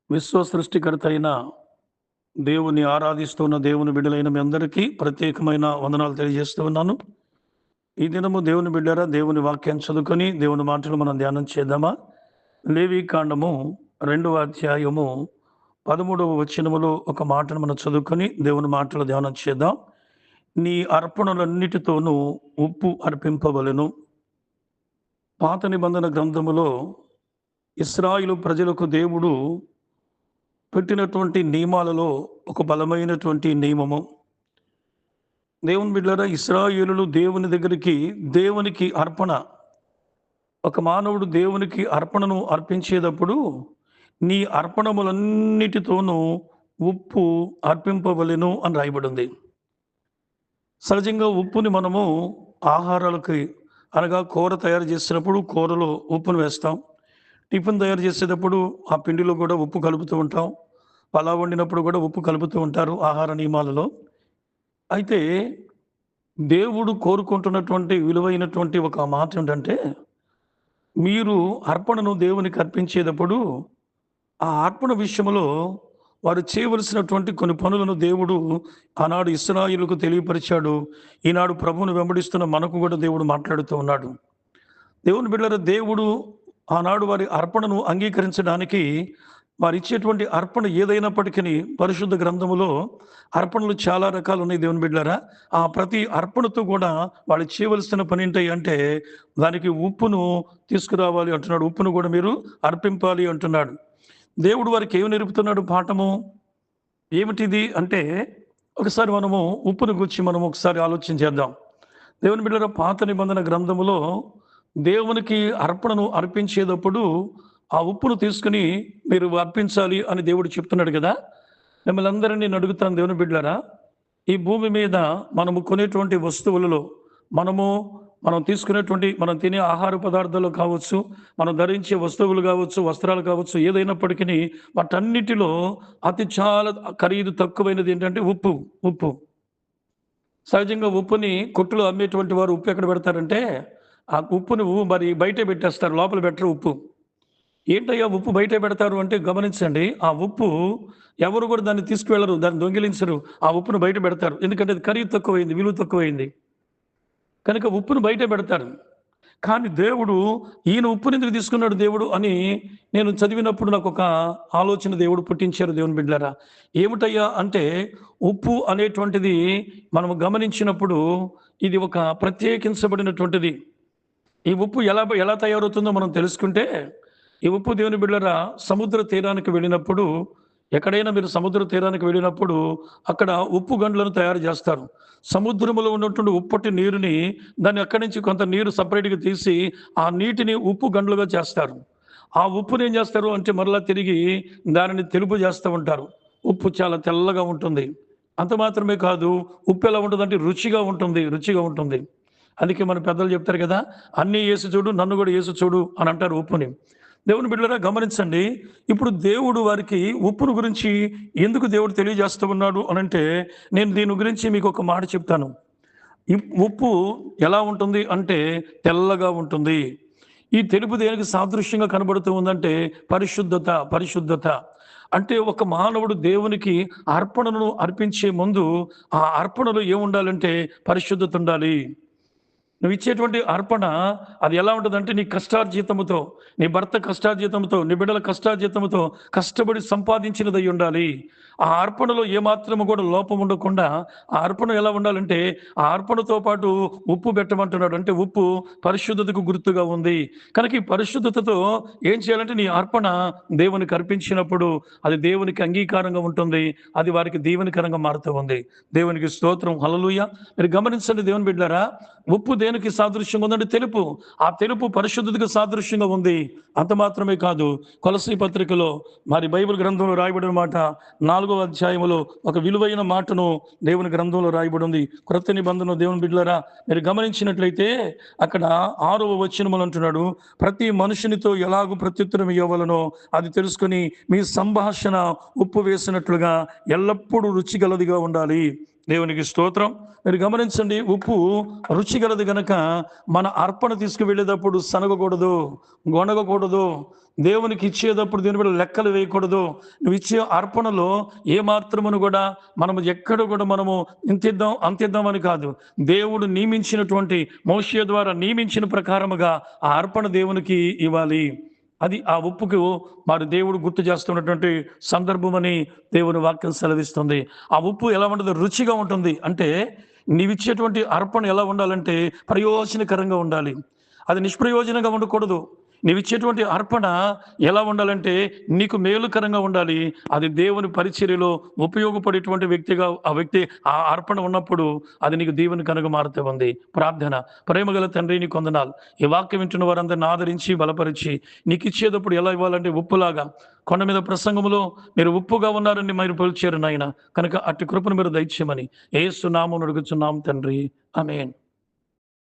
విశ్వ సృష్టికర్త అయిన దేవుని ఆరాధిస్తున్న దేవుని బిడ్డలైన మీ అందరికీ ప్రత్యేకమైన వందనాలు తెలియజేస్తూ ఉన్నాను. ఈ దినము దేవుని బిడ్డారా, దేవుని వాక్యాన్ని చదువుకొని దేవుని మాటలు మనం ధ్యానం చేద్దామా? లేవి కాండము 2వ అధ్యాయము 13వ వచనములో ఒక మాటను మనం చదువుకొని దేవుని మాటలు ధ్యానం చేద్దాం. నీ అర్పణలన్నిటితోనూ ఉప్పు అర్పింపవలెను. పాత నిబంధన గ్రంథములో ఇశ్రాయేలు ప్రజలకు దేవుడు పెట్టినటువంటి నియమాలలో ఒక బలమైనటువంటి నియమము. దేవుని బిడ్డలారా, ఇశ్రాయేలులు దేవునికి అర్పణ, ఒక మానవుడు దేవునికి అర్పణను అర్పించేటప్పుడు నీ అర్పణములన్నిటితోనూ ఉప్పు అర్పింపవలెను అని రాయబడింది. సహజంగా ఉప్పుని మనము ఆహారాలకి అనగా కూర తయారు చేసినప్పుడు కూరలో ఉప్పును వేస్తాం. టిఫిన్ తయారు చేసేటప్పుడు ఆ పిండిలో కూడా ఉప్పు కలుపుతూ ఉంటాం. పలావ్ వండినప్పుడు కూడా ఉప్పు కలుపుతూ ఉంటారు ఆహార నియమాలలో. అయితే దేవుడు కోరుకుంటున్నటువంటి విలువైనటువంటి ఒక మాట ఏంటంటే, మీరు అర్పణను దేవునికి అర్పించేటప్పుడు ఆ అర్పణ విషయంలో వారు చేయవలసినటువంటి కొన్ని పనులను దేవుడు ఆనాడు ఇశ్రాయేలుకు తెలియపరిచాడు. ఈనాడు ప్రభువును వెంబడిస్తున్న మనకు కూడా దేవుడు మాట్లాడుతూ ఉన్నాడు. దేవుని బిడ్డలారా, దేవుడు ఆనాడు వారి అర్పణను అంగీకరించడానికి వారు ఇచ్చేటువంటి అర్పణ ఏదైనప్పటికీ పరిశుద్ధ గ్రంథములో అర్పణలు చాలా రకాలు ఉన్నాయి. దేవుని బిడ్డలారా, ఆ ప్రతి అర్పణతో కూడా వాళ్ళు చేయవలసిన పని ఏంటి అంటే దానికి ఉప్పును తీసుకురావాలి అంటున్నాడు. ఉప్పును కూడా మీరు అర్పింపాలి అంటున్నాడు. దేవుడు వారికి ఏమి నేర్పుతున్నాడు పాఠము? ఏమిటిది అంటే, ఒకసారి మనము ఉప్పును గురించి మనం ఒకసారి ఆలోచన చేద్దాం. దేవుని బిడ్డలారా, పాత నిబంధన గ్రంథములో దేవునికి అర్పణను అర్పించేటప్పుడు ఆ ఉప్పును తీసుకుని మీరు అర్పించాలి అని దేవుడు చెప్తున్నాడు కదా. మిమ్మల్ని అందరినీ నేను అడుగుతాను దేవుని బిడ్డలారా, ఈ భూమి మీద మనము కొనేటువంటి వస్తువులలో మనం తీసుకునేటువంటి మనం తినే ఆహార పదార్థాలు కావచ్చు, మనం ధరించే వస్తువులు కావచ్చు, వస్త్రాలు కావచ్చు, ఏదైనప్పటికీ వాటన్నిటిలో అతి చాలా ఖరీదు తక్కువైనది ఏంటంటే ఉప్పు. సహజంగా ఉప్పుని కొట్టులో అమ్మేటువంటి వారు ఉప్పు ఎక్కడ పెడతారంటే ఆ ఉప్పును మరి బయటే పెట్టేస్తారు, లోపల పెట్టరు ఉప్పు. ఏంటయ్యా ఉప్పు బయటే పెడతారు అంటే గమనించండి, ఆ ఉప్పు ఎవరు కూడా దాన్ని తీసుకువెళ్ళరు, దాన్ని దొంగిలించరు. ఆ ఉప్పును బయట పెడతారు. ఎందుకంటే అది ఖరీదు తక్కువైంది, విలువ తక్కువైంది కనుక ఉప్పును బయటే పెడతారు. కానీ దేవుడు ఈయన ఉప్పుని ఎందుకు తీసుకున్నాడు దేవుడు అని నేను చదివినప్పుడు నాకు ఒక ఆలోచన దేవుడు పుట్టించారు. దేవుని బిడ్డలారా, ఏమిటయ్యా అంటే ఉప్పు అనేటువంటిది మనము గమనించినప్పుడు ఇది ఒక ప్రత్యేకించబడినటువంటిది. ఈ ఉప్పు ఎలా తయారవుతుందో మనం తెలుసుకుంటే, ఈ ఉప్పు దేవుని బిడ్డలారా, సముద్ర తీరానికి వెళ్ళినప్పుడు, ఎక్కడైనా మీరు సముద్ర తీరానికి వెళ్ళినప్పుడు అక్కడ ఉప్పు గండ్లను తయారు చేస్తారు. సముద్రంలో ఉన్నటువంటి ఉప్పటి నీరుని దాన్ని అక్కడి నుంచి కొంత నీరు సపరేట్గా తీసి ఆ నీటిని ఉప్పు గండ్లుగా చేస్తారు. ఆ ఉప్పుని ఏం చేస్తారు అంటే మరలా తిరిగి దానిని తెలుపు చేస్తూ ఉంటారు. ఉప్పు చాలా తెల్లగా ఉంటుంది. అంత మాత్రమే కాదు, ఉప్పు ఎలా ఉంటుందంటే రుచిగా ఉంటుంది. అందుకే మన పెద్దలు చెప్తారు కదా, అన్నీ ఏసి చూడు నన్ను కూడా ఏసి చూడు అని అంటారు ఉప్పుని. దేవుని బిడ్డలారా, గమనించండి. ఇప్పుడు దేవుడు వారికి ఉప్పును గురించి ఎందుకు దేవుడు తెలియజేస్తూ ఉన్నాడు అనంటే, నేను దీని గురించి మీకు ఒక మాట చెప్తాను. ఉప్పు ఎలా ఉంటుంది అంటే తెల్లగా ఉంటుంది. ఈ తెలుపు దేనికి సాదృశ్యంగా కనబడుతూ ఉందంటే పరిశుద్ధత. అంటే ఒక మానవుడు దేవునికి అర్పణను అర్పించే ముందు ఆ అర్పణలో ఏముండాలంటే పరిశుద్ధత ఉండాలి. నువ్వు ఇచ్చేటువంటి అర్పణ అది ఎలా ఉంటుందంటే నీ కష్టార్జితముతో, నీ భర్త కష్టార్జితంతో, నీ బిడ్డల కష్టార్జితంతో కష్టపడి సంపాదించినదై ఉండాలి. ఆ అర్పణలో ఏమాత్రము కూడా లోపం ఉండకుండా ఆ అర్పణ ఎలా ఉండాలంటే ఆ అర్పణతో పాటు ఉప్పు పెట్టమంటున్నాడు. అంటే ఉప్పు పరిశుద్ధతకు గుర్తుగా ఉంది కనుక ఈ పరిశుద్ధతతో ఏం చేయాలంటే నీ అర్పణ దేవునికి అర్పించినప్పుడు అది దేవునికి అంగీకారంగా ఉంటుంది. అది వారికి దీవెనకరంగా మారుతూ ఉంది. దేవునికి స్తోత్రం, హల్లెలూయా. మీరు గమనించండి దేవుని బిడ్డలారా, ఉప్పు దేనికి సాదృశ్యంగా ఉందంటే తెలుపు. ఆ తెలుపు పరిశుద్ధతకు సాదృశ్యంగా ఉంది. అంత మాత్రమే కాదు, కొలసీ పత్రికలో మరి బైబిల్ గ్రంథంలో రాయబడిన మాట 4వ అధ్యాయములో ఒక విలువైన మాటను దేవుని గ్రంథంలో రాయబడి ఉంది. క్రొత్త నిబంధన దేవుని బిడ్డలారా, మీరు గమనించినట్లయితే అక్కడ 6వ వచనములు అంటున్నాడు, ప్రతి మనుషునితో ఎలాగూ ప్రత్యుత్తరం ఇవ్వవలనో అది తెలుసుకొని మీ సంభాషణ ఉప్పు వేసినట్లుగా ఎల్లప్పుడూ రుచిగలదిగా ఉండాలి. దేవునికి స్తోత్రం. మీరు గమనించండి, ఉప్పు రుచిగలది గనక మన అర్పణ తీసుకువెళ్ళేటప్పుడు సనగకూడదు, గొనగకూడదు. దేవునికి ఇచ్చేటప్పుడు దీని మీద లెక్కలు వేయకూడదు. నువ్వు ఇచ్చే అర్పణలో ఏ మాత్రమును కూడా మనము ఎక్కడ కూడా మనము ఇంతిద్దాం అంతిద్దామని కాదు. దేవుడు నియమించినటువంటి, మోషే ద్వారా నియమించిన ప్రకారముగా ఆ అర్పణ దేవునికి ఇవ్వాలి. అది ఆ ఉప్పుకు మరి దేవుడు గుర్తు చేస్తున్నటువంటి సందర్భమని దేవుని వాక్యం సెలవిస్తుంది. ఆ ఉప్పు ఎలా ఉంటుంది? రుచిగా ఉంటుంది. అంటే నీవిచ్చేటువంటి అర్పణ ఎలా ఉండాలంటే ప్రయోజనకరంగా ఉండాలి. అది నిష్ప్రయోజనంగా ఉండకూడదు. నీవిచ్చేటువంటి అర్పణ ఎలా ఉండాలంటే నీకు మేలుకరంగా ఉండాలి. అది దేవుని పరిచర్యలో ఉపయోగపడేటువంటి వ్యక్తిగా ఆ వ్యక్తి ఆ అర్పణ ఉన్నప్పుడు అది నీకు దీవెనకరంగా మారుతూ ఉంది. ప్రార్థన. ప్రేమగల తండ్రి, నీకు వందనాలు. ఈ వాక్యం వింటున్న వారందరిని ఆదరించి బలపరిచి నీకు ఇచ్చేటప్పుడు ఎలా ఇవ్వాలంటే ఉప్పులాగా, కొండ మీద ప్రసంగంలో మీరు ఉప్పుగా ఉన్నారని మీరు పిలిచారు నాయన. కనుక అట్టి కృపను మీరు దయచేయమని యేసు నామమున అడుగుచున్నాం తండ్రి. ఆమేన్.